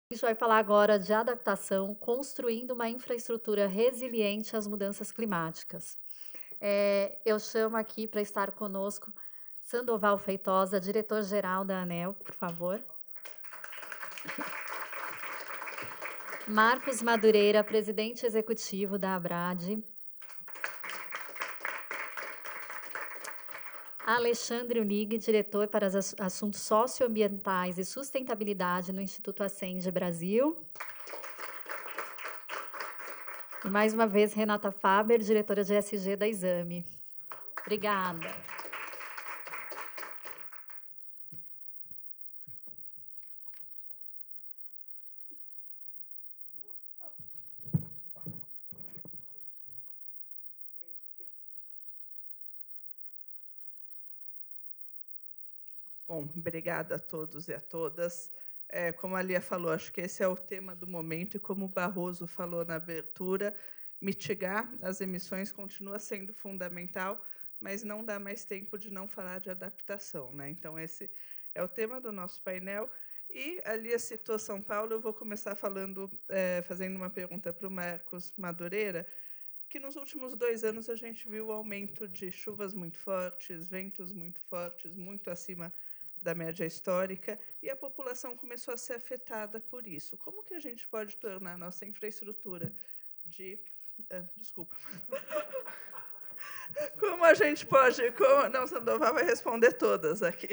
A gente vai falar agora de adaptação, construindo uma infraestrutura resiliente às mudanças climáticas. Eu chamo aqui para estar conosco Sandoval Feitosa, diretor-geral da ANEEL, por favor. Marcos Madureira, presidente executivo da ABRADE. Alexandre Ulig, diretor para os assuntos socioambientais e sustentabilidade no Instituto Ascende Brasil. E mais uma vez, Renata Faber, diretora de ESG da Exame. Obrigada. Bom, obrigada a todos e a todas. Como a Lia falou, acho que esse é o tema do momento, e como o Barroso falou na abertura, mitigar as emissões continua sendo fundamental, mas não dá mais tempo de não falar de adaptação, né? Então, esse é o tema do nosso painel. E a Lia citou São Paulo, eu vou começar falando, fazendo uma pergunta para o Marcos Madureira, que nos últimos 2 anos a gente viu o aumento de chuvas muito fortes, ventos muito fortes, muito acima da média histórica, e a população começou a ser afetada por isso. Como que a gente pode tornar a nossa infraestrutura de... desculpa. Como a gente pode... Não, Sandoval vai responder todas aqui.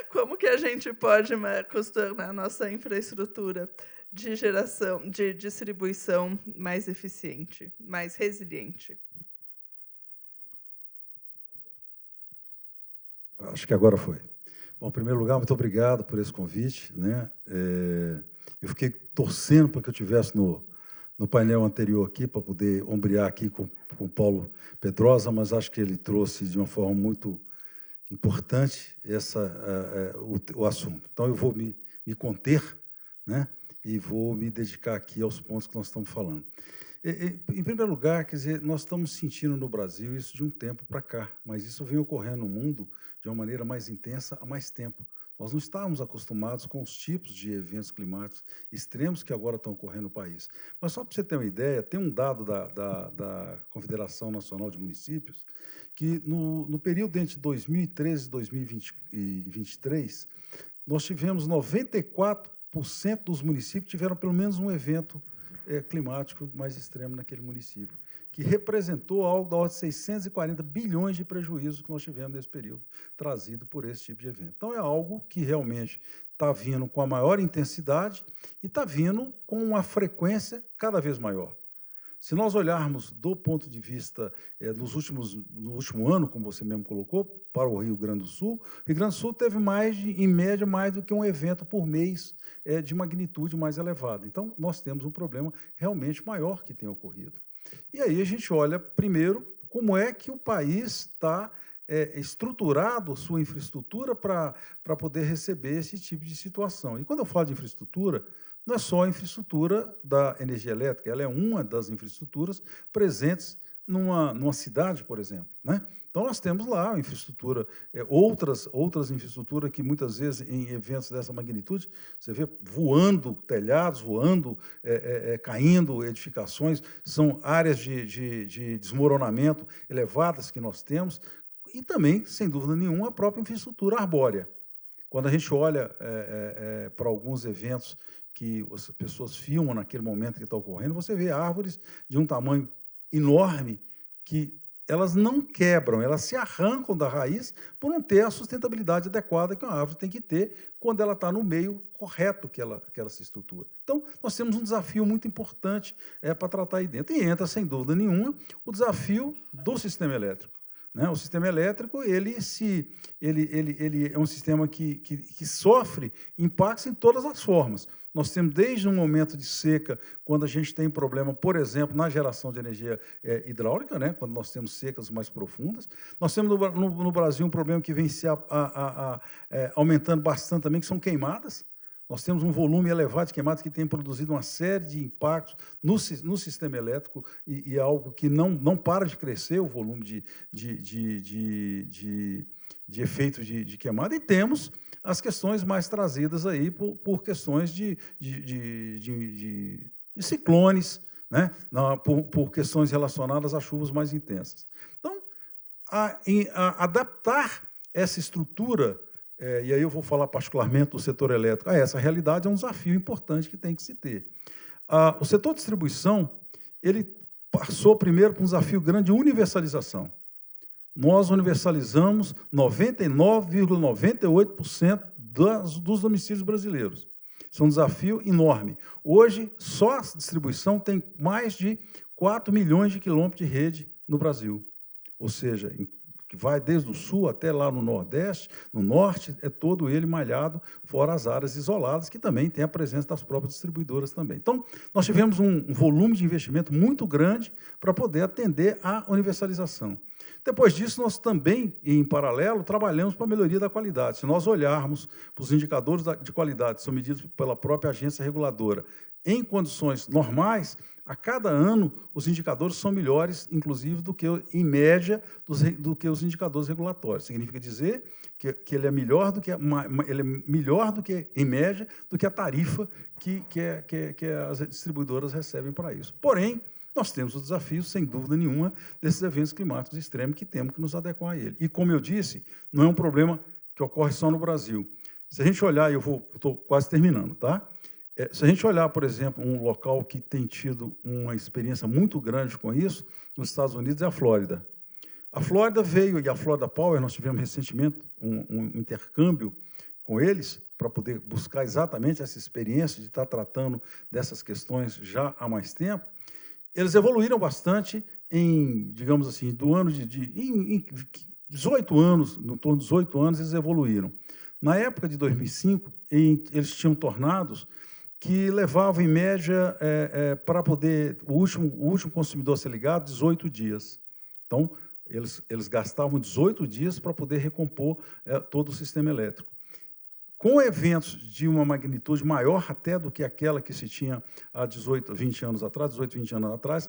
Como que a gente pode, Marcos, tornar a nossa infraestrutura de geração, de distribuição mais eficiente, mais resiliente? Acho que agora foi. Bom, em primeiro lugar, muito obrigado por esse convite, né? Eu fiquei torcendo para que eu tivesse no painel anterior aqui, para poder ombrear aqui com o Paulo Pedrosa, mas acho que ele trouxe de uma forma muito importante o assunto. Então, eu vou me conter, né? E vou me dedicar aqui aos pontos que nós estamos falando. Em primeiro lugar, quer dizer, nós estamos sentindo no Brasil isso de um tempo para cá, mas isso vem ocorrendo no mundo de uma maneira mais intensa há mais tempo. Nós não estávamos acostumados com os tipos de eventos climáticos extremos que agora estão ocorrendo no país. Mas só para você ter uma ideia, tem um dado da Confederação Nacional de Municípios que, no período entre 2013 e 2023, nós tivemos 94% dos municípios tiveram pelo menos um evento climático mais extremo naquele município, que representou algo da ordem de 640 bilhões de prejuízos que nós tivemos nesse período, trazido por esse tipo de evento. Então, é algo que realmente está vindo com a maior intensidade e está vindo com uma frequência cada vez maior. Se nós olharmos do ponto de vista no último ano, como você mesmo colocou, para o Rio Grande do Sul, o Rio Grande do Sul teve em média, mais do que um evento por mês de magnitude mais elevada. Então, nós temos um problema realmente maior que tem ocorrido. E aí a gente olha, primeiro, como é que o país está estruturado sua infraestrutura para poder receber esse tipo de situação. E quando eu falo de infraestrutura, não é só a infraestrutura da energia elétrica, ela é uma das infraestruturas presentes numa cidade, por exemplo, né? Então, nós temos lá a infraestrutura, outras infraestruturas que, muitas vezes, em eventos dessa magnitude, você vê voando telhados, caindo edificações, são áreas de desmoronamento elevadas que nós temos, e também, sem dúvida nenhuma, a própria infraestrutura arbórea. Quando a gente olha para alguns eventos que as pessoas filmam naquele momento que está ocorrendo, você vê árvores de um tamanho enorme que elas não quebram, elas se arrancam da raiz por não ter a sustentabilidade adequada que uma árvore tem que ter quando ela está no meio correto que ela se estrutura. Então, nós temos um desafio muito importante para tratar aí dentro. E entra, sem dúvida nenhuma, o desafio do sistema elétrico. Né? O sistema elétrico ele é um sistema que sofre impactos em todas as formas. Nós temos desde um momento de seca, quando a gente tem problema, por exemplo, na geração de energia hidráulica, né? Quando nós temos secas mais profundas. Nós temos no Brasil um problema que vem se aumentando bastante também, que são queimadas. nós temos um volume elevado de queimadas que tem produzido uma série de impactos no sistema elétrico e algo que não para de crescer, o volume de efeitos de queimada, e temos as questões mais trazidas aí por questões de ciclones, né? Por questões relacionadas a chuvas mais intensas. Então, adaptar essa estrutura, e aí eu vou falar particularmente do setor elétrico, essa realidade é um desafio importante que tem que se ter. O setor de distribuição, ele passou primeiro por um desafio grande de universalização. Nós universalizamos 99,98% dos domicílios brasileiros. Isso é um desafio enorme. Hoje, só a distribuição tem mais de 4 milhões de quilômetros de rede no Brasil. Ou seja, que vai desde o sul até lá no Nordeste, no Norte, é todo ele malhado, fora as áreas isoladas, que também tem a presença das próprias distribuidoras também. Então, nós tivemos um volume de investimento muito grande para poder atender à universalização. Depois disso, nós também, em paralelo, trabalhamos para a melhoria da qualidade. Se nós olharmos para os indicadores de qualidade, que são medidos pela própria agência reguladora, em condições normais, a cada ano os indicadores são melhores, inclusive, do que, em média, do que os indicadores regulatórios. Significa dizer que ele é melhor do que, em média, do que a tarifa que as distribuidoras recebem para isso. Porém, nós temos o desafio, sem dúvida nenhuma, desses eventos climáticos extremos que temos que nos adequar a ele. E, como eu disse, não é um problema que ocorre só no Brasil. Se a gente olhar, eu estou quase terminando, tá? Se a gente olhar, por exemplo, um local que tem tido uma experiência muito grande com isso, nos Estados Unidos, é a Flórida. A Flórida veio, e a Florida Power, nós tivemos recentemente um intercâmbio com eles, para poder buscar exatamente essa experiência de estar tratando dessas questões já há mais tempo. Eles evoluíram bastante em, digamos assim, em 18 anos, no torno de 18 anos, eles evoluíram. Na época de 2005, eles tinham tornados que levavam, em média, para poder o último consumidor ser ligado, 18 dias. Então, eles gastavam 18 dias para poder recompor todo o sistema elétrico. Com eventos de uma magnitude maior até do que aquela que se tinha há 18, 20 anos atrás,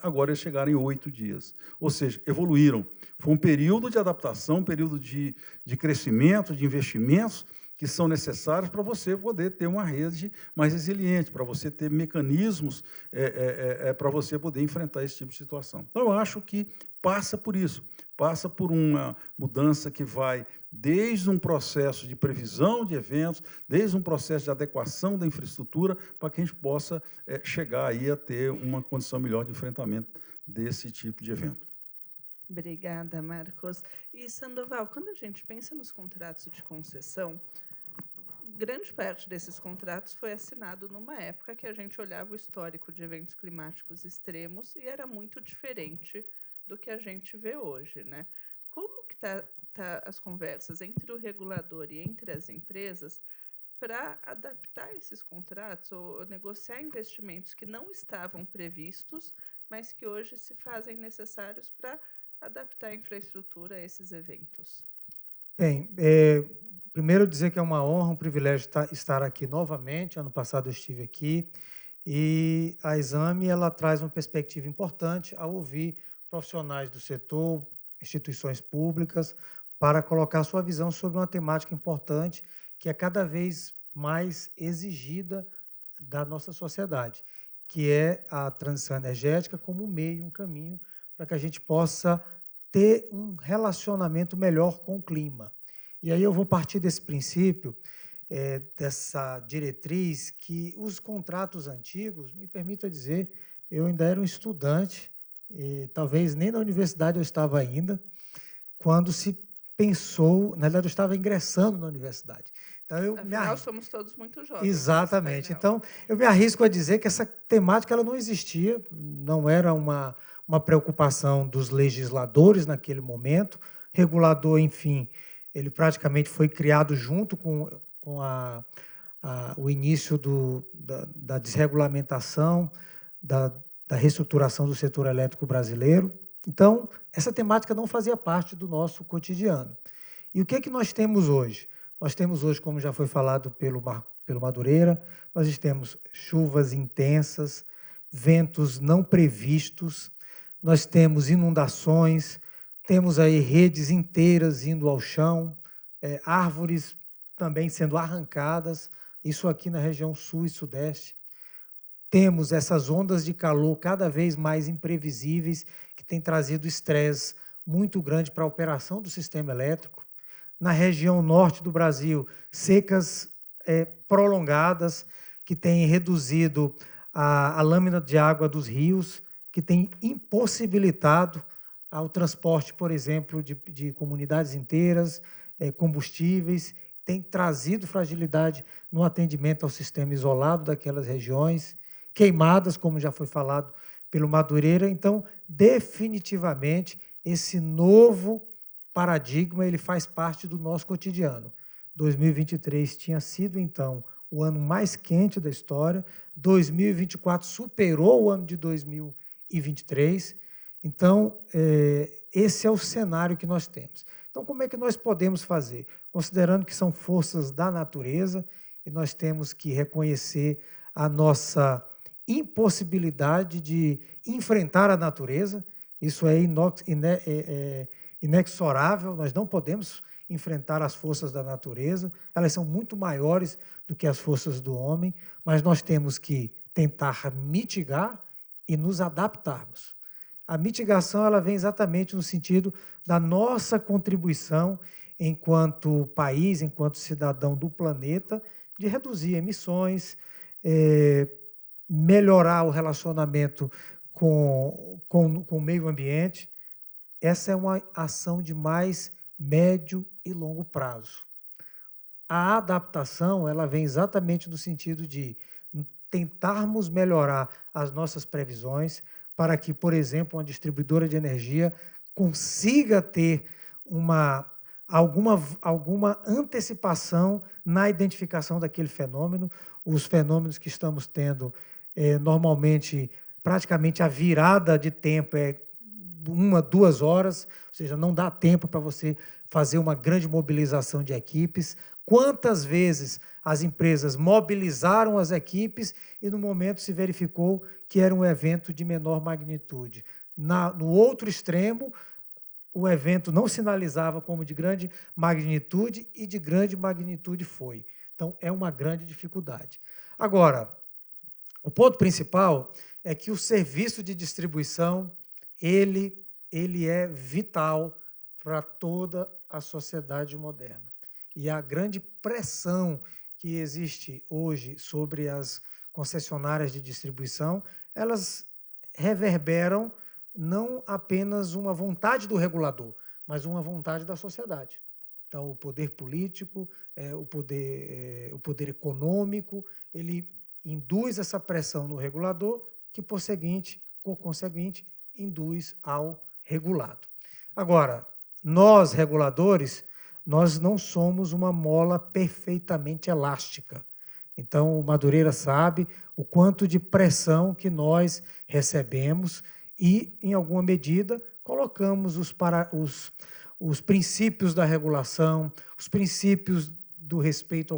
agora eles chegaram em 8 dias. Ou seja, evoluíram. Foi um período de adaptação, um período de crescimento, de investimentos, que são necessários para você poder ter uma rede mais resiliente, para você ter mecanismos para você poder enfrentar esse tipo de situação. Então, eu acho que passa por isso, passa por uma mudança que vai desde um processo de previsão de eventos, desde um processo de adequação da infraestrutura, para que a gente possa chegar aí a ter uma condição melhor de enfrentamento desse tipo de evento. Obrigada, Marcos. E, Sandoval, quando a gente pensa nos contratos de concessão, grande parte desses contratos foi assinado numa época que a gente olhava o histórico de eventos climáticos extremos e era muito diferente do que a gente vê hoje, né? Como que tá as conversas entre o regulador e entre as empresas para adaptar esses contratos ou negociar investimentos que não estavam previstos, mas que hoje se fazem necessários para adaptar a infraestrutura a esses eventos? Bem, primeiro dizer que é uma honra, um privilégio estar aqui novamente. Ano passado eu estive aqui e a Exame ela traz uma perspectiva importante ao ouvir profissionais do setor, instituições públicas, para colocar sua visão sobre uma temática importante que é cada vez mais exigida da nossa sociedade, que é a transição energética como um meio, um caminho para que a gente possa ter um relacionamento melhor com o clima. E aí eu vou partir desse princípio, dessa diretriz, que os contratos antigos, me permita dizer, eu ainda era um estudante, e talvez nem na universidade eu estava ainda, quando se pensou, na verdade eu estava ingressando na universidade. Então, Afinal, somos todos muito jovens. Exatamente. Então, eu me arrisco a dizer que essa temática ela não existia, não era uma preocupação dos legisladores naquele momento. Regulador, enfim, ele praticamente foi criado junto com o início da desregulamentação, da reestruturação do setor elétrico brasileiro. Então, essa temática não fazia parte do nosso cotidiano. E o que é que nós temos hoje? Nós temos hoje, como já foi falado pelo pelo Madureira, nós temos chuvas intensas, ventos não previstos, nós temos inundações, temos aí redes inteiras indo ao chão, árvores também sendo arrancadas, isso aqui na região sul e sudeste. Temos essas ondas de calor cada vez mais imprevisíveis, que têm trazido estresse muito grande para a operação do sistema elétrico. Na região norte do Brasil, secas prolongadas, que têm reduzido a lâmina de água dos rios, que têm impossibilitado ao transporte, por exemplo, de comunidades inteiras, combustíveis, tem trazido fragilidade no atendimento ao sistema isolado daquelas regiões, queimadas, como já foi falado pelo Madureira. Então, definitivamente, esse novo paradigma ele faz parte do nosso cotidiano. 2023 tinha sido, então, o ano mais quente da história, 2024 superou o ano de 2023, então, esse é o cenário que nós temos. Então, como é que nós podemos fazer? Considerando que são forças da natureza, e nós temos que reconhecer a nossa impossibilidade de enfrentar a natureza, isso é inexorável, nós não podemos enfrentar as forças da natureza, elas são muito maiores do que as forças do homem, mas nós temos que tentar mitigar e nos adaptarmos. A mitigação ela vem exatamente no sentido da nossa contribuição enquanto país, enquanto cidadão do planeta, de reduzir emissões, melhorar o relacionamento com o meio ambiente. Essa é uma ação de mais médio e longo prazo. A adaptação ela vem exatamente no sentido de tentarmos melhorar as nossas previsões para que, por exemplo, uma distribuidora de energia consiga ter alguma antecipação na identificação daquele fenômeno. Os fenômenos que estamos tendo, normalmente, praticamente a virada de tempo é 1, 2 horas, ou seja, não dá tempo para você fazer uma grande mobilização de equipes. Quantas vezes as empresas mobilizaram as equipes e, no momento, se verificou que era um evento de menor magnitude. No outro extremo, o evento não sinalizava como de grande magnitude e de grande magnitude foi. Então, é uma grande dificuldade. Agora, o ponto principal é que o serviço de distribuição ele é vital para toda a sociedade moderna. E a grande pressão que existe hoje sobre as concessionárias de distribuição, elas reverberam não apenas uma vontade do regulador, mas uma vontade da sociedade. Então, o poder político, o poder econômico, ele induz essa pressão no regulador, que, por conseguinte, induz ao regulado. Agora, nós, reguladores, nós não somos uma mola perfeitamente elástica. Então, o Madureira sabe o quanto de pressão que nós recebemos e, em alguma medida, colocamos os princípios da regulação, os princípios do respeito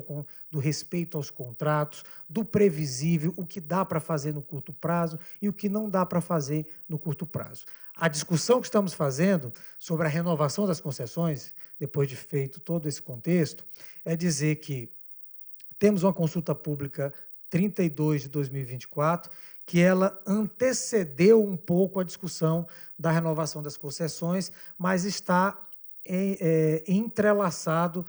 aos contratos, do previsível, o que dá para fazer no curto prazo e o que não dá para fazer no curto prazo. A discussão que estamos fazendo sobre a renovação das concessões, depois de feito todo esse contexto, é dizer que temos uma consulta pública 32 de 2024, que ela antecedeu um pouco a discussão da renovação das concessões, mas está entrelaçado,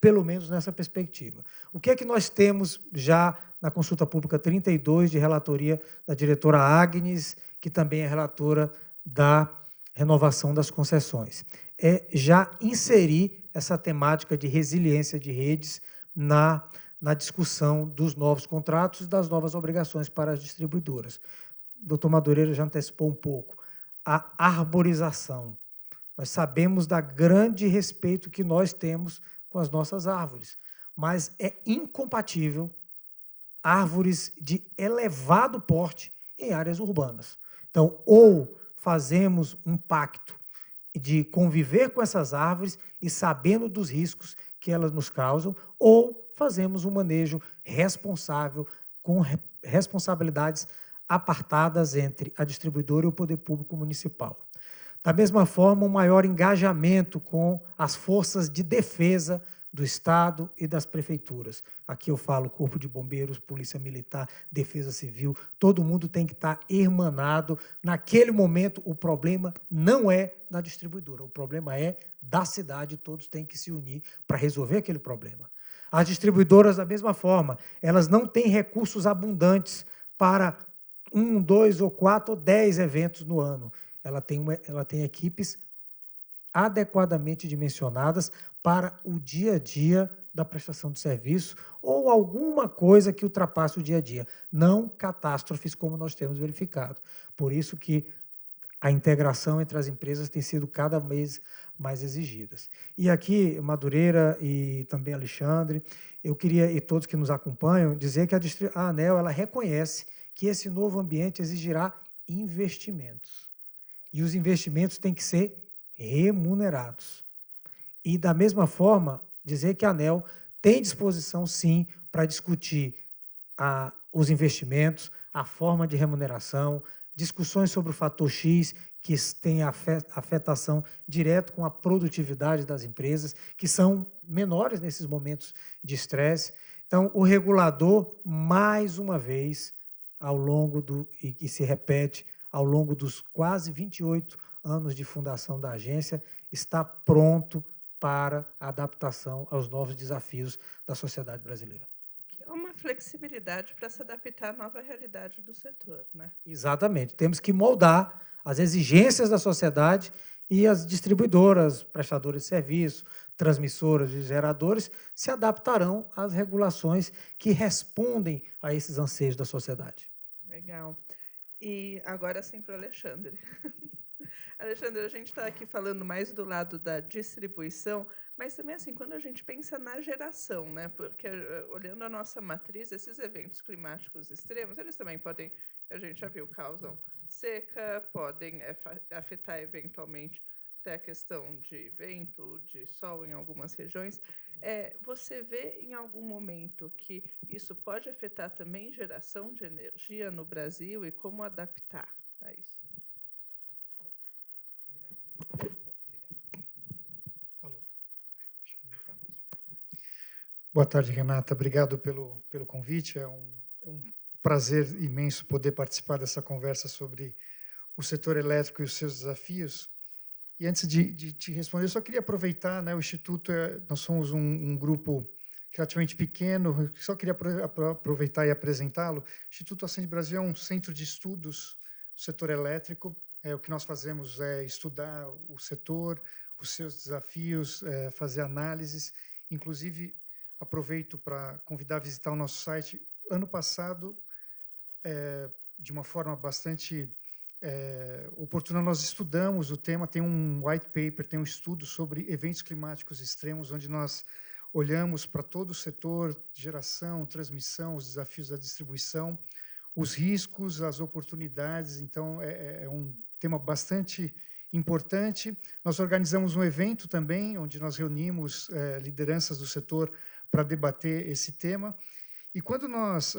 pelo menos nessa perspectiva. O que é que nós temos já na consulta pública 32, de relatoria da diretora Agnes, que também é relatora da renovação das concessões? É já inserir essa temática de resiliência de redes na discussão dos novos contratos e das novas obrigações para as distribuidoras. O doutor Madureira já antecipou um pouco. A arborização. Nós sabemos da grande respeito que nós temos com as nossas árvores, mas é incompatível árvores de elevado porte em áreas urbanas. Então, ou fazemos um pacto de conviver com essas árvores e sabendo dos riscos que elas nos causam, ou fazemos um manejo responsável, com responsabilidades apartadas entre a distribuidora e o poder público municipal. Da mesma forma, um maior engajamento com as forças de defesa do Estado e das prefeituras. Aqui eu falo Corpo de Bombeiros, Polícia Militar, Defesa Civil, todo mundo tem que estar irmanado. Naquele momento, o problema não é da distribuidora, o problema é da cidade, todos têm que se unir para resolver aquele problema. As distribuidoras, da mesma forma, elas não têm recursos abundantes para 1, 2 ou 4 ou 10 eventos no ano. Ela tem equipes adequadamente dimensionadas para o dia a dia da prestação de serviço ou alguma coisa que ultrapasse o dia a dia, não catástrofes como nós temos verificado. Por isso que a integração entre as empresas tem sido cada vez mais exigidas. E aqui, Madureira e também Alexandre, eu queria, e todos que nos acompanham, dizer que a ANEEL ela reconhece que esse novo ambiente exigirá investimentos. E os investimentos têm que ser remunerados. E, da mesma forma, dizer que a ANEEL tem disposição, sim, para discutir os investimentos, a forma de remuneração, discussões sobre o fator X, que tem afetação direta com a produtividade das empresas, que são menores nesses momentos de estresse. Então, o regulador, mais uma vez, e se repete, ao longo dos quase 28 anos de fundação da agência, está pronto para a adaptação aos novos desafios da sociedade brasileira. É uma flexibilidade para se adaptar à nova realidade do setor, né? Exatamente. Temos que moldar as exigências da sociedade e as distribuidoras, prestadoras de serviço, transmissoras e geradores se adaptarão às regulações que respondem a esses anseios da sociedade. Legal. E agora sim para o Alexandre. Alexandre, a gente está aqui falando mais do lado da distribuição, mas também assim, quando a gente pensa na geração, né? Porque olhando a nossa matriz, esses eventos climáticos extremos, eles também podem, a gente já viu, causam seca, podem afetar eventualmente até a questão de vento, de sol em algumas regiões. Você vê em algum momento que isso pode afetar também geração de energia no Brasil e como adaptar a isso? Boa tarde, Renata. Obrigado pelo convite. É um prazer imenso poder participar dessa conversa sobre o setor elétrico e os seus desafios. E antes de te responder, eu só queria aproveitar, né, o Instituto, nós somos um grupo relativamente pequeno, só queria aproveitar e apresentá-lo. O Instituto Acende Brasil é um centro de estudos do setor elétrico. O que nós fazemos é estudar o setor, os seus desafios, fazer análises. Inclusive, aproveito para convidar a visitar o nosso site. Ano passado, de uma forma bastante oportuna, nós estudamos o tema, tem um white paper, tem um estudo sobre eventos climáticos extremos, onde nós olhamos para todo o setor, geração, transmissão, os desafios da distribuição, os riscos, as oportunidades. Então, é um tema bastante importante. Nós organizamos um evento também, onde nós reunimos lideranças do setor para debater esse tema. E quando nós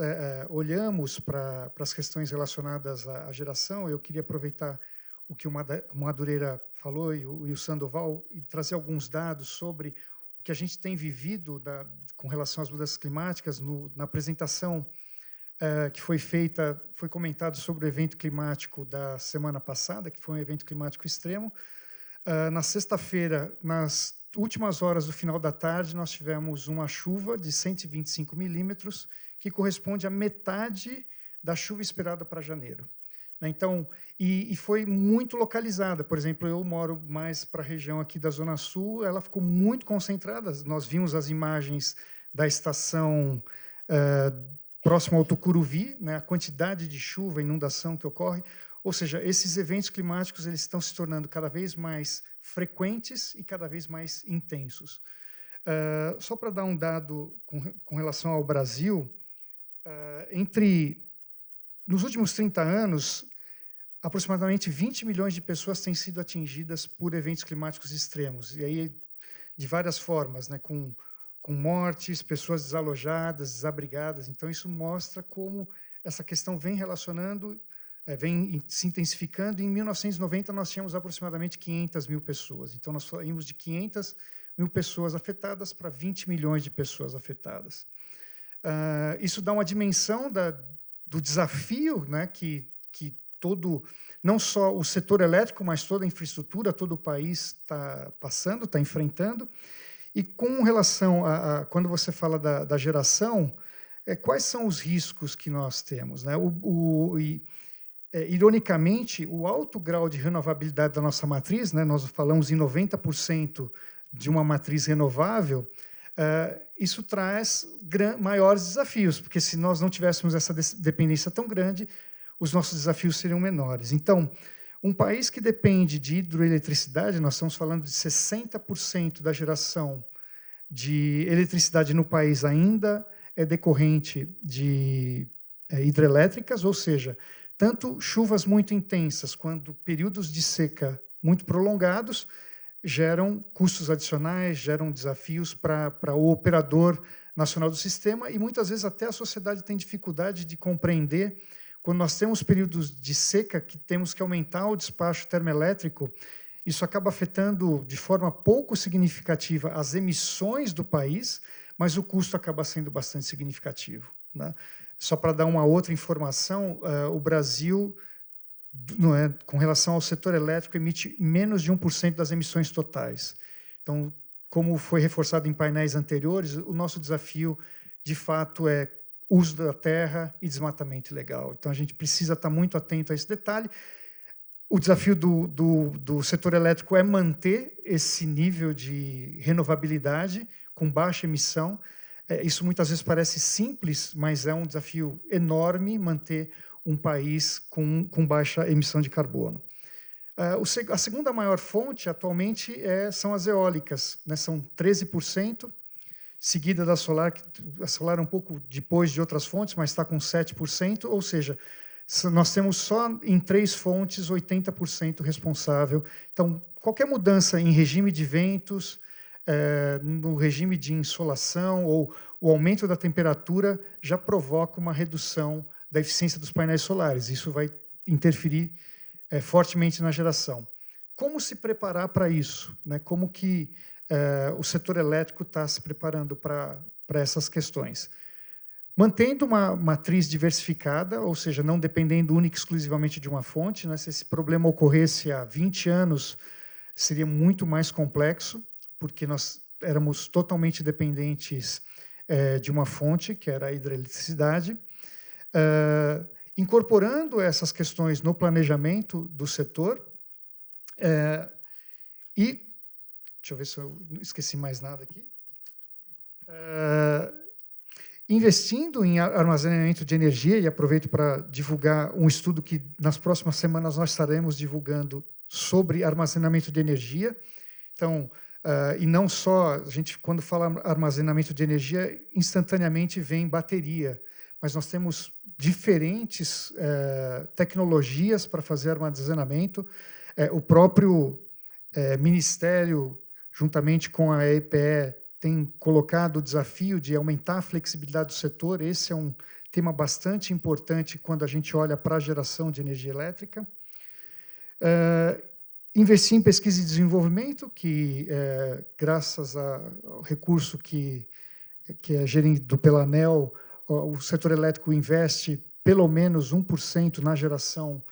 olhamos para as questões relacionadas à geração, eu queria aproveitar o que o Madureira falou e o Sandoval e trazer alguns dados sobre o que a gente tem vivido com relação às mudanças climáticas. Na apresentação que foi feita, foi comentado sobre o evento climático da semana passada, que foi um evento climático extremo. Na sexta-feira, nas últimas horas do final da tarde, nós tivemos uma chuva de 125 milímetros, que corresponde à metade da chuva esperada para janeiro. Então, e foi muito localizada. Por exemplo, eu moro mais para a região aqui da Zona Sul, ela ficou muito concentrada. Nós vimos as imagens da estação próximo ao Tucuruvi, né, a quantidade de chuva, inundação que ocorre. Ou seja, esses eventos climáticos eles estão se tornando cada vez mais frequentes e cada vez mais intensos. Só para dar um dado com relação ao Brasil, nos últimos 30 anos, aproximadamente 20 milhões de pessoas têm sido atingidas por eventos climáticos extremos, e aí de várias formas, né, com com mortes, pessoas desalojadas, desabrigadas. Então, isso mostra como essa questão vem relacionando, vem se intensificando. Em 1990, nós tínhamos aproximadamente 500 mil pessoas. Então, nós saímos de 500 mil pessoas afetadas para 20 milhões de pessoas afetadas. Isso dá uma dimensão do desafio, né, que todo, não só o setor elétrico, mas toda a infraestrutura, todo o país está passando, está enfrentando. E com relação quando você fala da geração, quais são os riscos que nós temos, né? Ironicamente, o alto grau de renovabilidade da nossa matriz, né, nós falamos em 90% de uma matriz renovável, isso traz maiores desafios, porque se nós não tivéssemos essa dependência tão grande, os nossos desafios seriam menores. Então, um país que depende de hidroeletricidade, nós estamos falando de 60% da geração de eletricidade no país ainda é decorrente de hidrelétricas, ou seja, tanto chuvas muito intensas quanto períodos de seca muito prolongados geram custos adicionais, geram desafios para o operador nacional do sistema, e muitas vezes até a sociedade tem dificuldade de compreender quando nós temos períodos de seca que temos que aumentar o despacho termoelétrico. Isso acaba afetando de forma pouco significativa as emissões do país, mas o custo acaba sendo bastante significativo, né? Só para dar uma outra informação, o Brasil, com relação ao setor elétrico, emite menos de 1% das emissões totais. Então, como foi reforçado em painéis anteriores, o nosso desafio, de fato, é uso da terra e desmatamento ilegal. Então, a gente precisa estar muito atento a esse detalhe. O desafio do setor elétrico é manter esse nível de renovabilidade com baixa emissão. Isso muitas vezes parece simples, mas é um desafio enorme manter um país com baixa emissão de carbono. A segunda maior fonte, atualmente, são as eólicas, né? São 13%, seguida da solar. A solar é um pouco depois de outras fontes, mas está com 7%, ou seja, nós temos só em 3 fontes 80% responsável. Então, qualquer mudança em regime de ventos, no regime de insolação ou o aumento da temperatura já provoca uma redução da eficiência dos painéis solares. Isso vai interferir fortemente na geração. Como se preparar para isso, né? Como que o setor elétrico está se preparando para essas questões? Mantendo uma matriz diversificada, ou seja, não dependendo única e exclusivamente de uma fonte, né? Se esse problema ocorresse há 20 anos, seria muito mais complexo, porque nós éramos totalmente dependentes de uma fonte, que era a hidroeletricidade. Incorporando essas questões no planejamento do setor, e, deixa eu ver se eu não esqueci mais nada aqui, investindo em armazenamento de energia, e aproveito para divulgar um estudo que nas próximas semanas nós estaremos divulgando sobre armazenamento de energia. Então, e não só, a gente, quando fala armazenamento de energia, instantaneamente vem bateria, mas nós temos diferentes tecnologias para fazer armazenamento. O próprio Ministério, juntamente com a EPE, tem colocado o desafio de aumentar a flexibilidade do setor. Esse é um tema bastante importante quando a gente olha para a geração de energia elétrica. Investir em pesquisa e desenvolvimento, que, graças ao recurso que é gerido pela ANEEL, o setor elétrico investe pelo menos 1% na geração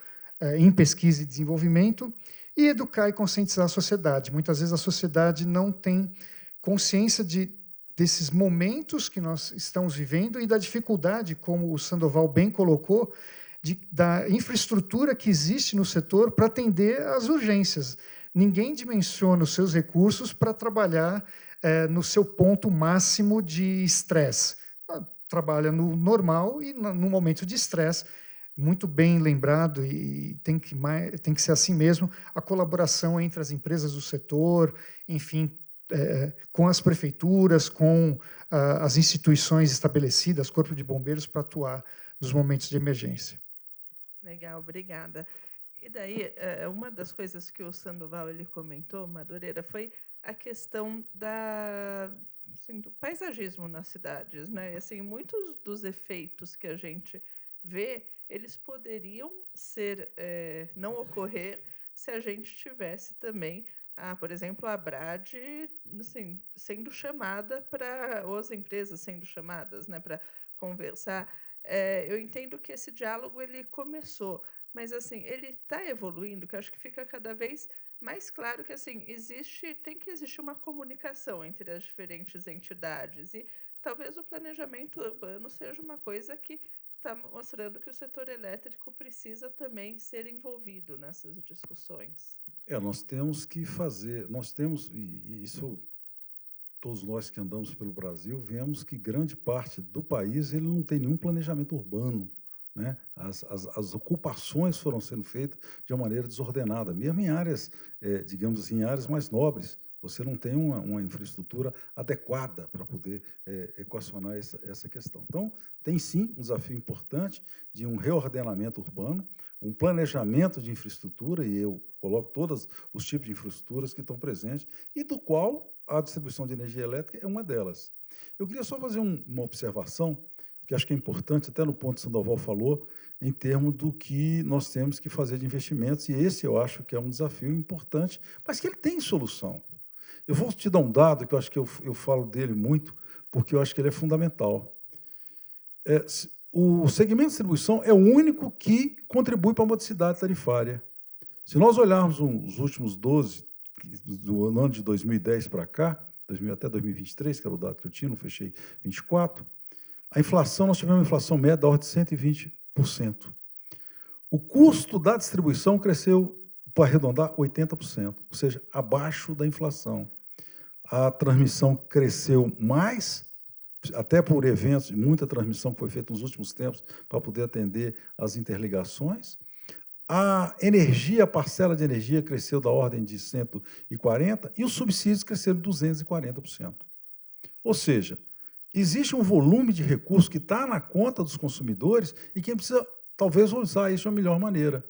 em pesquisa e desenvolvimento, e educar e conscientizar a sociedade. Muitas vezes a sociedade não tem consciência desses momentos que nós estamos vivendo e da dificuldade, como o Sandoval bem colocou, da infraestrutura que existe no setor para atender às urgências. Ninguém dimensiona os seus recursos para trabalhar no seu ponto máximo de estresse. Trabalha no normal e no momento de estresse, muito bem lembrado, e tem que ser assim mesmo, a colaboração entre as empresas do setor, enfim, com as prefeituras, com as instituições estabelecidas, Corpo de Bombeiros, para atuar nos momentos de emergência. Legal, obrigada. E daí, uma das coisas que o Sandoval ele comentou, Madureira, foi a questão assim, do paisagismo nas cidades, né? E, assim, muitos dos efeitos que a gente vê, eles poderiam não ocorrer se a gente tivesse também, por exemplo, a Brad, assim, sendo chamada para, ou as empresas sendo chamadas, né, para conversar. Eu entendo que esse diálogo ele começou, mas assim ele está evoluindo, que eu acho que fica cada vez mais claro que assim tem que existir uma comunicação entre as diferentes entidades e talvez o planejamento urbano seja uma coisa que está mostrando que o setor elétrico precisa também ser envolvido nessas discussões. Nós temos que fazer, nós temos, e isso todos nós que andamos pelo Brasil, vemos que grande parte do país ele não tem nenhum planejamento urbano, né? As ocupações foram sendo feitas de uma maneira desordenada, mesmo em áreas, digamos assim, em áreas mais nobres, você não tem uma infraestrutura adequada para poder equacionar essa questão. Então, tem sim um desafio importante de um reordenamento urbano, um planejamento de infraestrutura, e eu coloco todos os tipos de infraestruturas que estão presentes, e do qual a distribuição de energia elétrica é uma delas. Eu queria só fazer uma observação, que acho que é importante, até no ponto que o Sandoval falou, em termos do que nós temos que fazer de investimentos, e esse eu acho que é um desafio importante, mas que ele tem solução. Eu vou te dar um dado, que eu acho que eu falo dele muito, porque eu acho que ele é fundamental. O segmento de distribuição é o único que contribui para a modicidade tarifária. Se nós olharmos os últimos 12, do ano de 2010 para cá, até 2023, que era o dado que eu tinha, não fechei 24, a inflação, nós tivemos uma inflação média da ordem de 120%. O custo da distribuição cresceu, para arredondar, 80%, ou seja, abaixo da inflação. A transmissão cresceu mais, até por eventos, muita transmissão que foi feita nos últimos tempos para poder atender as interligações. A energia, a parcela de energia cresceu da ordem de 140% e os subsídios cresceram 240%. Ou seja, existe um volume de recursos que está na conta dos consumidores e quem precisa, talvez, usar isso de uma melhor maneira.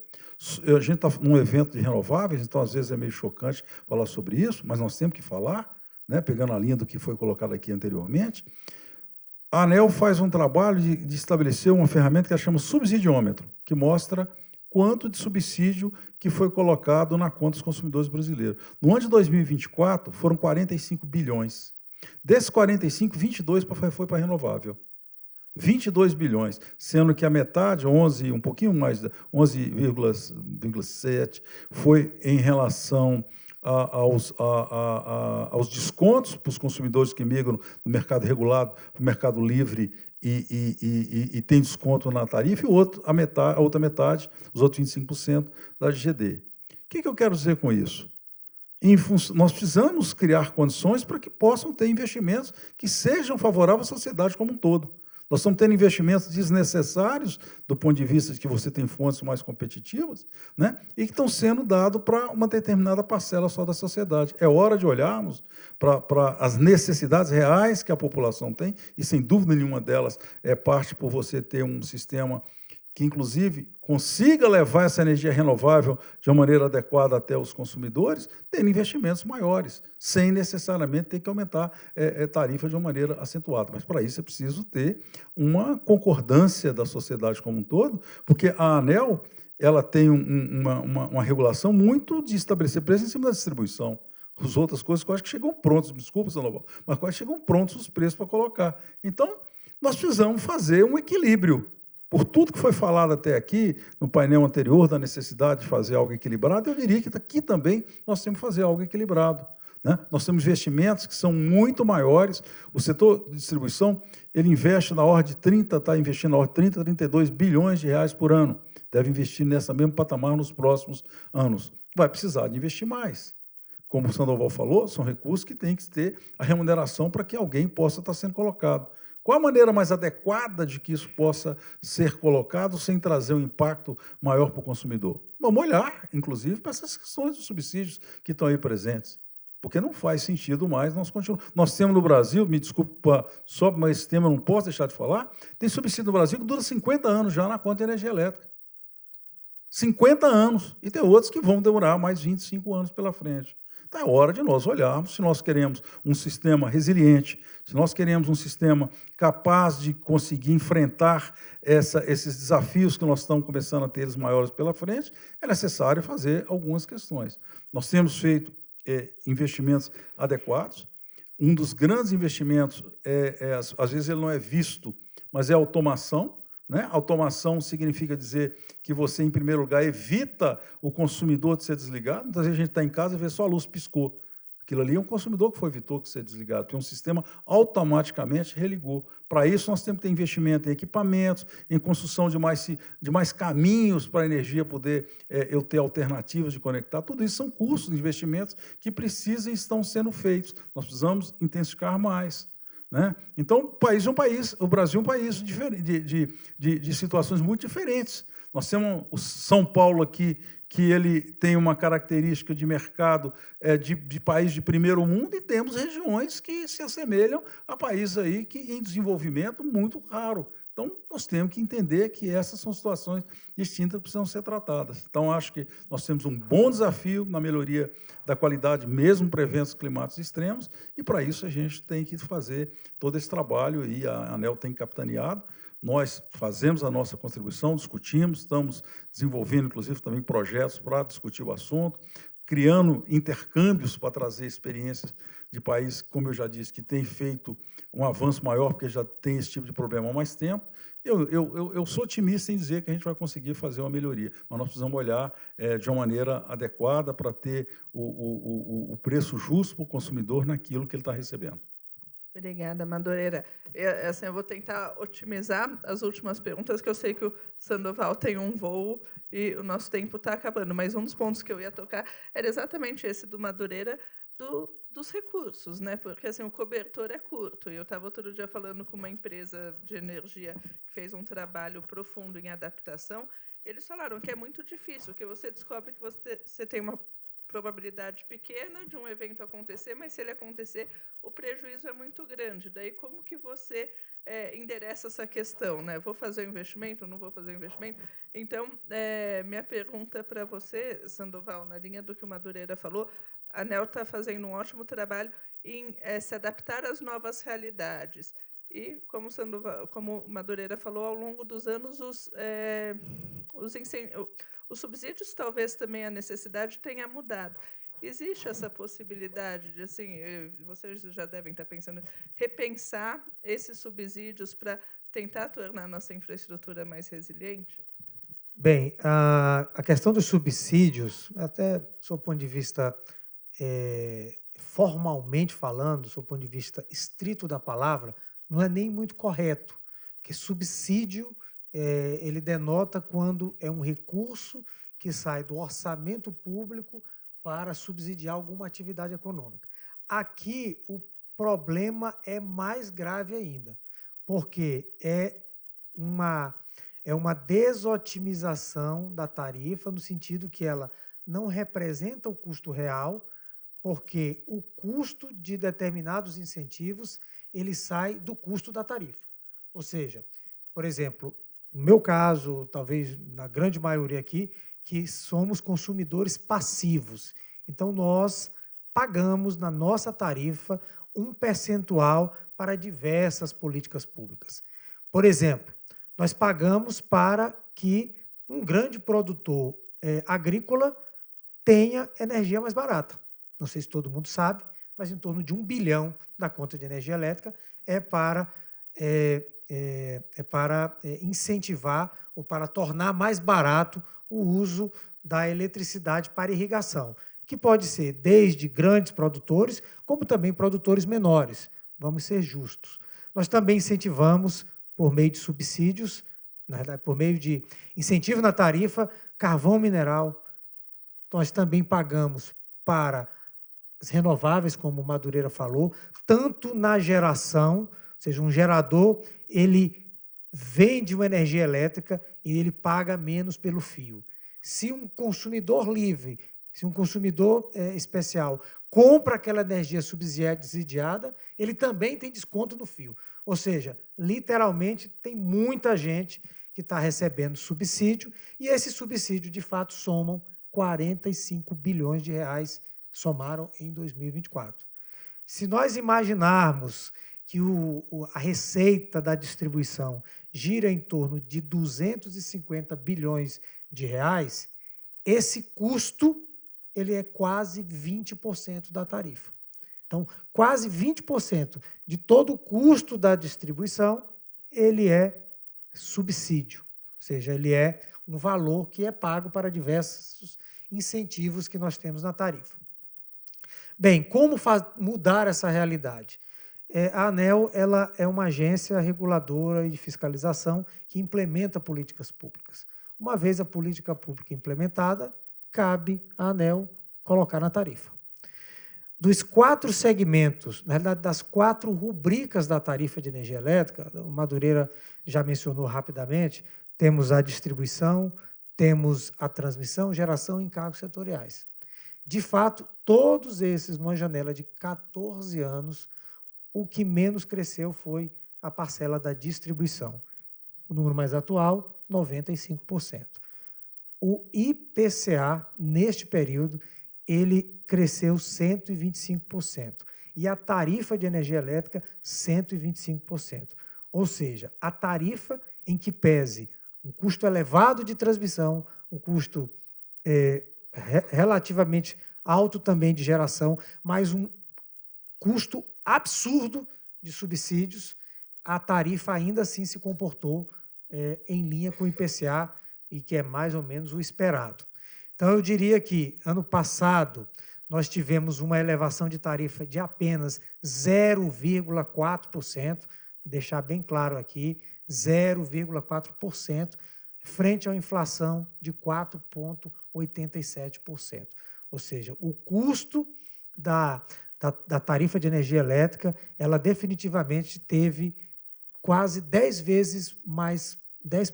A gente está num evento de renováveis, então, às vezes, é meio chocante falar sobre isso, mas nós temos que falar, né, pegando a linha do que foi colocado aqui anteriormente. A ANEEL faz um trabalho de estabelecer uma ferramenta que ela chama subsidiômetro, que mostra quanto de subsídio que foi colocado na conta dos consumidores brasileiros. No ano de 2024, foram 45 bilhões. Desses 45, 22 foi para renovável. 22 bilhões, sendo que a metade, 11, um pouquinho mais, 11,7, foi em relação aos descontos para os consumidores que migram do mercado regulado para o mercado livre e tem desconto na tarifa, e a outra metade, os outros 25% da GD. O que eu quero dizer com isso? Nós precisamos criar condições para que possam ter investimentos que sejam favoráveis à sociedade como um todo. Nós estamos tendo investimentos desnecessários do ponto de vista de que você tem fontes mais competitivas, né, e que estão sendo dados para uma determinada parcela só da sociedade. É hora de olharmos para as necessidades reais que a população tem, e, sem dúvida nenhuma delas, é parte por você ter um sistema que, inclusive, consiga levar essa energia renovável de uma maneira adequada até os consumidores, tendo investimentos maiores, sem necessariamente ter que aumentar tarifa de uma maneira acentuada. Mas, para isso, é preciso ter uma concordância da sociedade como um todo, porque a ANEEL ela tem uma regulação muito de estabelecer preço em cima da distribuição. As outras coisas quase que chegam prontos, desculpa, Sandoval, mas quase chegam prontos os preços para colocar. Então, nós precisamos fazer um equilíbrio. Por tudo que foi falado até aqui, no painel anterior, da necessidade de fazer algo equilibrado, eu diria que aqui também nós temos que fazer algo equilibrado, né? Nós temos investimentos que são muito maiores. O setor de distribuição ele investe na ordem de está investindo na ordem de 30, 32 bilhões de reais por ano. Deve investir nessa mesmo patamar nos próximos anos. Vai precisar de investir mais. Como o Sandoval falou, são recursos que têm que ter a remuneração para que alguém possa estar sendo colocado. Qual a maneira mais adequada de que isso possa ser colocado sem trazer um impacto maior para o consumidor? Vamos olhar, inclusive, para essas questões dos subsídios que estão aí presentes, porque não faz sentido mais nós continuarmos. Nós temos no Brasil, me desculpa, só mas esse tema eu não posso deixar de falar, tem subsídio no Brasil que dura 50 anos já na conta de energia elétrica. 50 anos. E tem outros que vão demorar mais 25 anos pela frente. Então, é hora de nós olharmos se nós queremos um sistema resiliente, se nós queremos um sistema capaz de conseguir enfrentar esses desafios que nós estamos começando a ter eles maiores pela frente, é necessário fazer algumas questões. Nós temos feito investimentos adequados. Um dos grandes investimentos, às vezes ele não é visto, mas é a automação. Né? Automação significa dizer que você, em primeiro lugar, evita o consumidor de ser desligado. Muitas vezes a gente está em casa e vê só a luz piscou. Aquilo ali é um consumidor que evitou que ser desligado, porque um sistema automaticamente religou. Para isso, nós temos que ter investimento em equipamentos, em construção de mais caminhos para a energia poder eu ter alternativas de conectar. Tudo isso são custos de investimentos que precisam e estão sendo feitos. Nós precisamos intensificar mais. Né? Então, o Brasil é um país de situações muito diferentes. Nós temos o São Paulo aqui, que ele tem uma característica de mercado de país de primeiro mundo, e temos regiões que se assemelham a países aí em desenvolvimento muito raro. Então, nós temos que entender que essas são situações distintas que precisam ser tratadas. Então, acho que nós temos um bom desafio na melhoria da qualidade, mesmo para eventos climáticos extremos, e, para isso, a gente tem que fazer todo esse trabalho, e a ANEEL tem capitaneado. Nós fazemos a nossa contribuição, discutimos, estamos desenvolvendo, inclusive, também projetos para discutir o assunto, criando intercâmbios para trazer experiências de países, como eu já disse, que têm feito um avanço maior, porque já tem esse tipo de problema há mais tempo. Eu sou otimista em dizer que a gente vai conseguir fazer uma melhoria, mas nós precisamos olhar de uma maneira adequada para ter o preço justo para o consumidor naquilo que ele está recebendo. Obrigada, Madureira. Eu vou tentar otimizar as últimas perguntas, que eu sei que o Sandoval tem um voo e o nosso tempo está acabando, mas um dos pontos que eu ia tocar era exatamente esse do Madureira, dos recursos, né? Porque assim, o cobertor é curto. E eu estava outro dia falando com uma empresa de energia que fez um trabalho profundo em adaptação. Eles falaram que é muito difícil, que você descobre que você tem uma probabilidade pequena de um evento acontecer, mas se ele acontecer, o prejuízo é muito grande. Daí, como que você endereça essa questão? Né? Vou fazer o investimento? Não vou fazer o investimento? Então, minha pergunta para você, Sandoval, na linha do que o Madureira falou, a ANEEL está fazendo um ótimo trabalho em se adaptar às novas realidades. E, como o Madureira falou, ao longo dos anos, os subsídios, talvez também a necessidade tenha mudado. Existe essa possibilidade de, assim, vocês já devem estar pensando, repensar esses subsídios para tentar tornar a nossa infraestrutura mais resiliente? Bem, a questão dos subsídios, até do seu ponto de vista, formalmente falando, do seu ponto de vista estrito da palavra, não é nem muito correto, porque subsídio ele denota quando é um recurso que sai do orçamento público para subsidiar alguma atividade econômica. Aqui, o problema é mais grave ainda, porque é uma desotimização da tarifa, no sentido que ela não representa o custo real, porque o custo de determinados incentivos ele sai do custo da tarifa. Ou seja, por exemplo, no meu caso, talvez na grande maioria aqui, que somos consumidores passivos. Então, nós pagamos na nossa tarifa um percentual para diversas políticas públicas. Por exemplo, nós pagamos para que um grande produtor agrícola tenha energia mais barata. Não sei se todo mundo sabe, mas em torno de 1 bilhão da conta de energia elétrica é para incentivar ou para tornar mais barato o uso da eletricidade para irrigação, que pode ser desde grandes produtores, como também produtores menores. Vamos ser justos. Nós também incentivamos, por meio de subsídios, na verdade, por meio de incentivo na tarifa, carvão mineral. Nós também pagamos para as renováveis, como o Madureira falou, tanto na geração, ou seja, um gerador, ele vende uma energia elétrica e ele paga menos pelo fio. Se um consumidor livre, se um consumidor especial compra aquela energia subsidiada, ele também tem desconto no fio. Ou seja, literalmente, tem muita gente que está recebendo subsídio, e esse subsídio, de fato, somam 45 bilhões de reais somaram em 2024. Se nós imaginarmos que a receita da distribuição gira em torno de 250 bilhões de reais, esse custo ele é quase 20% da tarifa. Então, quase 20% de todo o custo da distribuição, ele é subsídio, ou seja, ele é um valor que é pago para diversos incentivos que nós temos na tarifa. Bem, como mudar essa realidade? A ANEEL ela é uma agência reguladora e de fiscalização que implementa políticas públicas. Uma vez a política pública implementada, cabe à ANEEL colocar na tarifa. Dos 4 segmentos, na realidade, das 4 rubricas da tarifa de energia elétrica, o Madureira já mencionou rapidamente, temos a distribuição, temos a transmissão, geração e encargos setoriais. De fato, todos esses, numa janela de 14 anos, o que menos cresceu foi a parcela da distribuição. O número mais atual, 95%. O IPCA, neste período, ele cresceu 125%. E a tarifa de energia elétrica, 125%. Ou seja, a tarifa em que pese um custo elevado de transmissão, um custo relativamente alto também de geração, mas um custo absurdo de subsídios, a tarifa ainda assim se comportou em linha com o IPCA, e que é mais ou menos o esperado. Então, eu diria que, ano passado, nós tivemos uma elevação de tarifa de apenas 0,4%, deixar bem claro aqui, 0,4%, frente à inflação de 4,87%. Ou seja, o custo da tarifa de energia elétrica, ela definitivamente teve quase 10 vezes mais, 10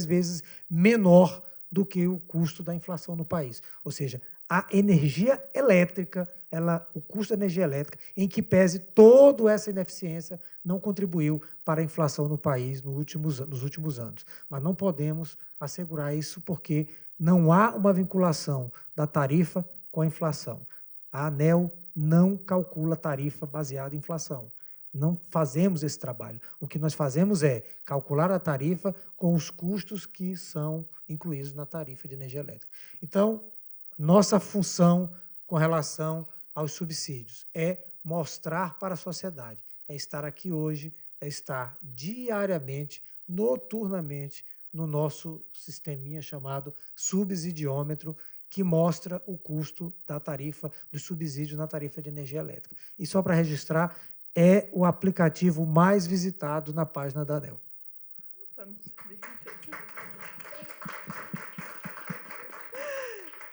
vezes menor do que o custo da inflação no país. Ou seja, a energia elétrica, o custo da energia elétrica, em que pese toda essa ineficiência, não contribuiu para a inflação no país nos últimos anos. Mas não podemos assegurar isso porque não há uma vinculação da tarifa com a inflação. A ANEEL não calcula tarifa baseada em inflação. Não fazemos esse trabalho. O que nós fazemos é calcular a tarifa com os custos que são incluídos na tarifa de energia elétrica. Então, nossa função com relação aos subsídios é mostrar para a sociedade, é estar aqui hoje, é estar diariamente, noturnamente, no nosso sisteminha chamado subsidiômetro, que mostra o custo da tarifa, do subsídio na tarifa de energia elétrica. E só para registrar, é o aplicativo mais visitado na página da ANEEL.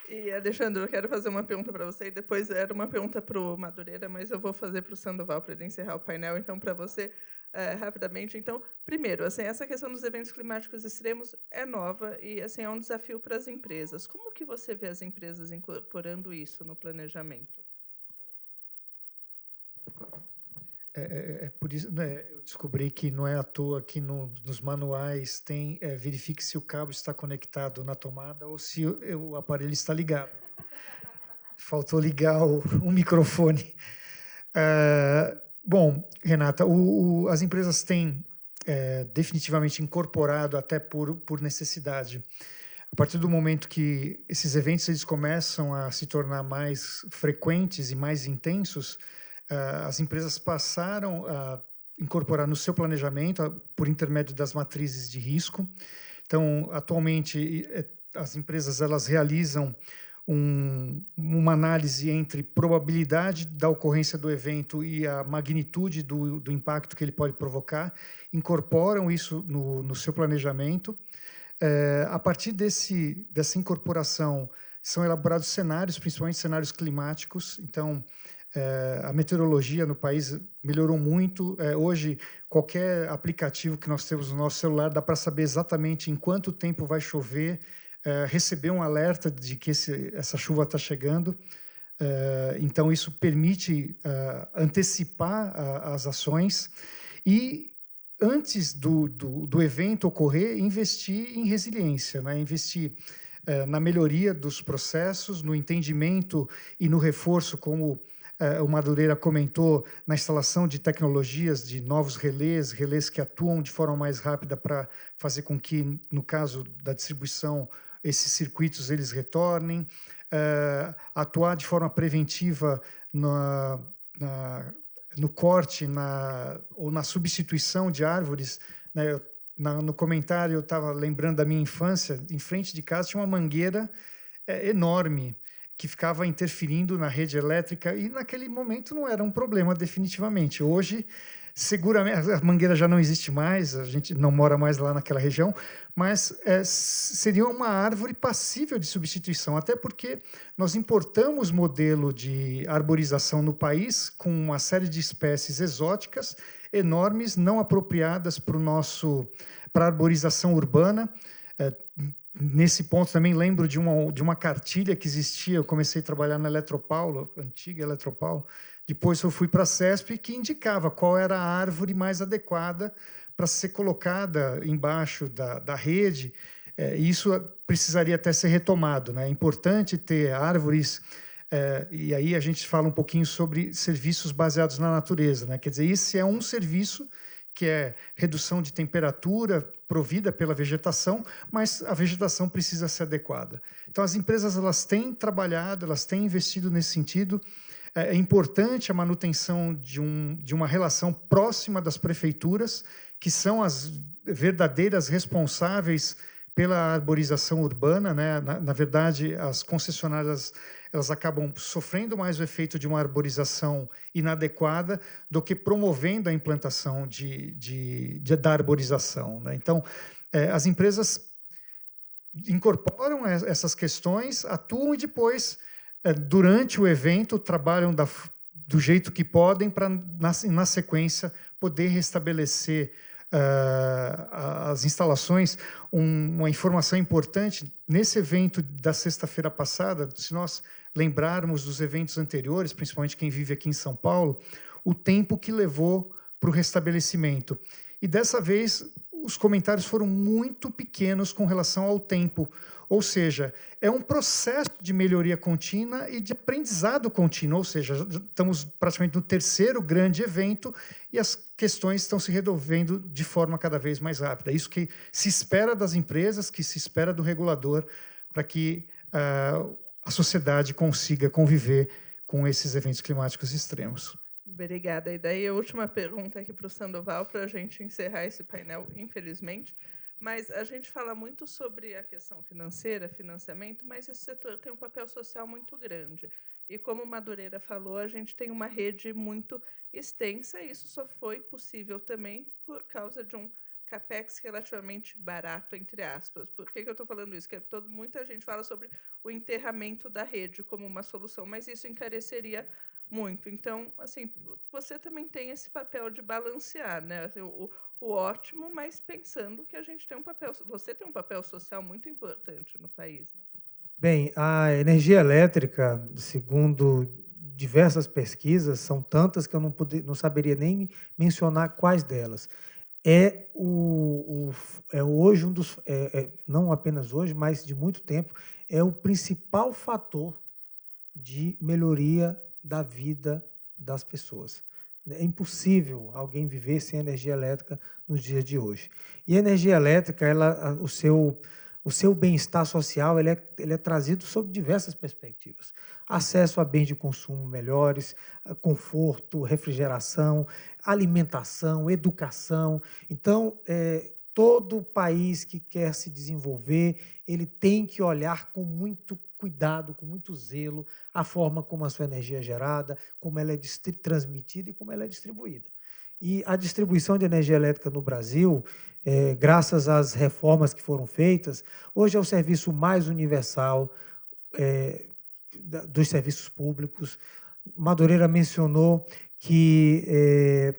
E, Alexandre, eu quero fazer uma pergunta para você, e depois era uma pergunta para o Madureira, mas eu vou fazer para o Sandoval, para ele encerrar o painel. Então, para você, rapidamente. Então, primeiro, assim, essa questão dos eventos climáticos extremos é nova e assim, é um desafio para as empresas. Como que você vê as empresas incorporando isso no planejamento? Por isso, né, eu descobri que não é à toa que nos manuais tem verifique se o cabo está conectado na tomada ou se o aparelho está ligado. Faltou ligar o microfone. Bom, Renata, as empresas têm definitivamente incorporado, até por necessidade. A partir do momento que esses eventos eles começam a se tornar mais frequentes e mais intensos, as empresas passaram a incorporar no seu planejamento por intermédio das matrizes de risco. Então, atualmente, as empresas elas realizam uma análise entre probabilidade da ocorrência do evento e a magnitude do impacto que ele pode provocar, incorporam isso no seu planejamento. A partir dessa incorporação, são elaborados cenários, principalmente cenários climáticos. Então, a meteorologia no país melhorou muito. Hoje, qualquer aplicativo que nós temos no nosso celular dá para saber exatamente em quanto tempo vai chover, receber um alerta de que essa chuva está chegando. Então, isso permite antecipar as ações e, antes do evento ocorrer, investir em resiliência, né? Investir na melhoria dos processos, no entendimento e no reforço, como o Madureira comentou, na instalação de tecnologias, de novos relés que atuam de forma mais rápida para fazer com que, no caso da distribuição, esses circuitos eles retornem, atuar de forma preventiva no corte ou na substituição de árvores, né? No comentário, eu estava lembrando da minha infância, em frente de casa tinha uma mangueira enorme, que ficava interferindo na rede elétrica, e naquele momento não era um problema, definitivamente. Hoje, seguramente, a mangueira já não existe mais, a gente não mora mais lá naquela região, mas seria uma árvore passível de substituição, até porque nós importamos modelo de arborização no país com uma série de espécies exóticas, enormes, não apropriadas para a arborização urbana. Nesse ponto, também lembro de uma cartilha que existia. Eu comecei a trabalhar na Eletropaulo, antiga Eletropaulo. Depois eu fui para a CESP, que indicava qual era a árvore mais adequada para ser colocada embaixo da rede. Isso precisaria até ser retomado, né? É importante ter árvores, e aí a gente fala um pouquinho sobre serviços baseados na natureza, né? Quer dizer, esse é um serviço que é redução de temperatura provida pela vegetação, mas a vegetação precisa ser adequada. Então, as empresas elas têm trabalhado, elas têm investido nesse sentido. É importante a manutenção de uma relação próxima das prefeituras, que são as verdadeiras responsáveis pela arborização urbana, né? Na verdade, as concessionárias elas acabam sofrendo mais o efeito de uma arborização inadequada do que promovendo a implantação da arborização, né? Então, as empresas incorporam essas questões, atuam e depois, durante o evento, trabalham do jeito que podem para, na sequência, poder restabelecer as instalações. Uma informação importante, nesse evento da sexta-feira passada, se nós lembrarmos dos eventos anteriores, principalmente quem vive aqui em São Paulo, o tempo que levou para o restabelecimento. E dessa vez, os comentários foram muito pequenos com relação ao tempo, ou seja, é um processo de melhoria contínua e de aprendizado contínuo, ou seja, estamos praticamente no terceiro grande evento e as questões estão se resolvendo de forma cada vez mais rápida. Isso que se espera das empresas, que se espera do regulador, para que a sociedade consiga conviver com esses eventos climáticos extremos. Obrigada. E daí a última pergunta aqui para o Sandoval, para a gente encerrar esse painel, infelizmente. Mas a gente fala muito sobre a questão financeira, financiamento, mas esse setor tem um papel social muito grande. E como o Madureira falou, a gente tem uma rede muito extensa, e isso só foi possível também por causa de um capex relativamente barato, entre aspas. Por que eu estou falando isso? Porque muita gente fala sobre o enterramento da rede como uma solução, mas isso encareceria muito. Então, assim, você também tem esse papel de balancear, né? Assim, o ótimo, mas pensando que a gente tem você tem um papel social muito importante no país, né? Bem, a energia elétrica, segundo diversas pesquisas, são tantas que eu não saberia nem mencionar quais delas. É hoje não apenas hoje, mas de muito tempo, é o principal fator de melhoria da vida das pessoas. É impossível alguém viver sem energia elétrica nos dias de hoje. E a energia elétrica, o seu bem-estar social, ele é trazido sob diversas perspectivas. Acesso a bens de consumo melhores, conforto, refrigeração, alimentação, educação. Então, todo país que quer se desenvolver, ele tem que olhar com muito cuidado, com muito zelo, a forma como a sua energia é gerada, como ela é transmitida e como ela é distribuída. E a distribuição de energia elétrica no Brasil, graças às reformas que foram feitas, hoje é o serviço mais universal dos serviços públicos. Madureira mencionou que,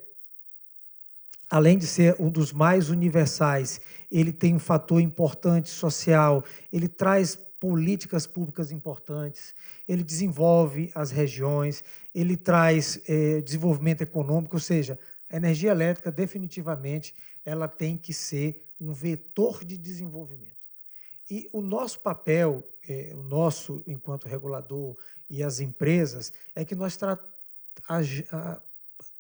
além de ser um dos mais universais, ele tem um fator importante social, ele traz políticas públicas importantes, ele desenvolve as regiões, ele traz desenvolvimento econômico, ou seja, a energia elétrica, definitivamente, ela tem que ser um vetor de desenvolvimento. E o nosso papel, o nosso enquanto regulador e as empresas, é que nós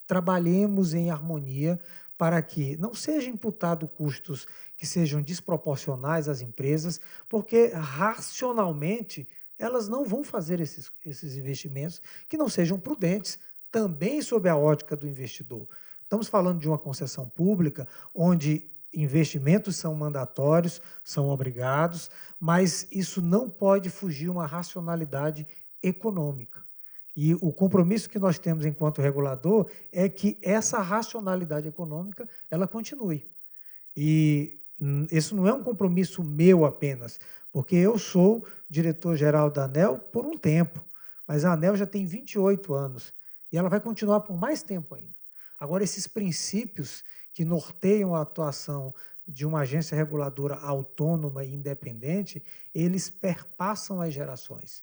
trabalhemos em harmonia para que não sejam imputados custos que sejam desproporcionais às empresas, porque racionalmente elas não vão fazer esses investimentos que não sejam prudentes, também sob a ótica do investidor. Estamos falando de uma concessão pública onde investimentos são mandatórios, são obrigados, mas isso não pode fugir uma racionalidade econômica. E o compromisso que nós temos enquanto regulador é que essa racionalidade econômica ela continue. E isso não é um compromisso meu apenas, porque eu sou diretor-geral da ANEEL por um tempo, mas a ANEEL já tem 28 anos e ela vai continuar por mais tempo ainda. Agora, esses princípios que norteiam a atuação de uma agência reguladora autônoma e independente, eles perpassam as gerações.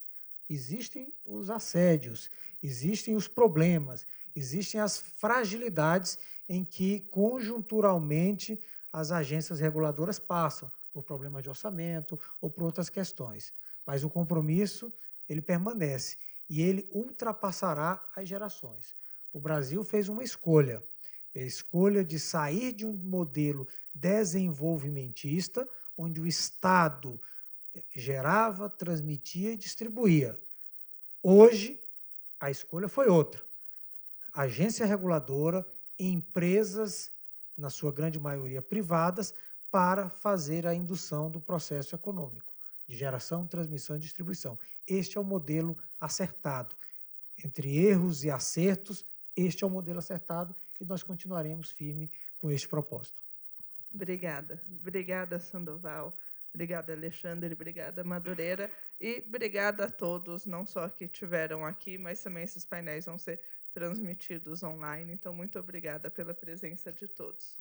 Existem os assédios, existem os problemas, existem as fragilidades em que, conjunturalmente, as agências reguladoras passam, por problemas de orçamento ou por outras questões. Mas o compromisso, ele permanece e ele ultrapassará as gerações. O Brasil fez uma escolha, a escolha de sair de um modelo desenvolvimentista, onde o Estado gerava, transmitia e distribuía. Hoje, a escolha foi outra. Agência reguladora, empresas, na sua grande maioria privadas, para fazer a indução do processo econômico, de geração, transmissão e distribuição. Este é o modelo acertado. Entre erros e acertos, este é o modelo acertado e nós continuaremos firme com este propósito. Obrigada. Obrigada, Sandoval. Obrigada, Alexandre. Obrigada, Madureira. E obrigada a todos, não só que estiveram aqui, mas também esses painéis vão ser transmitidos online. Então, muito obrigada pela presença de todos.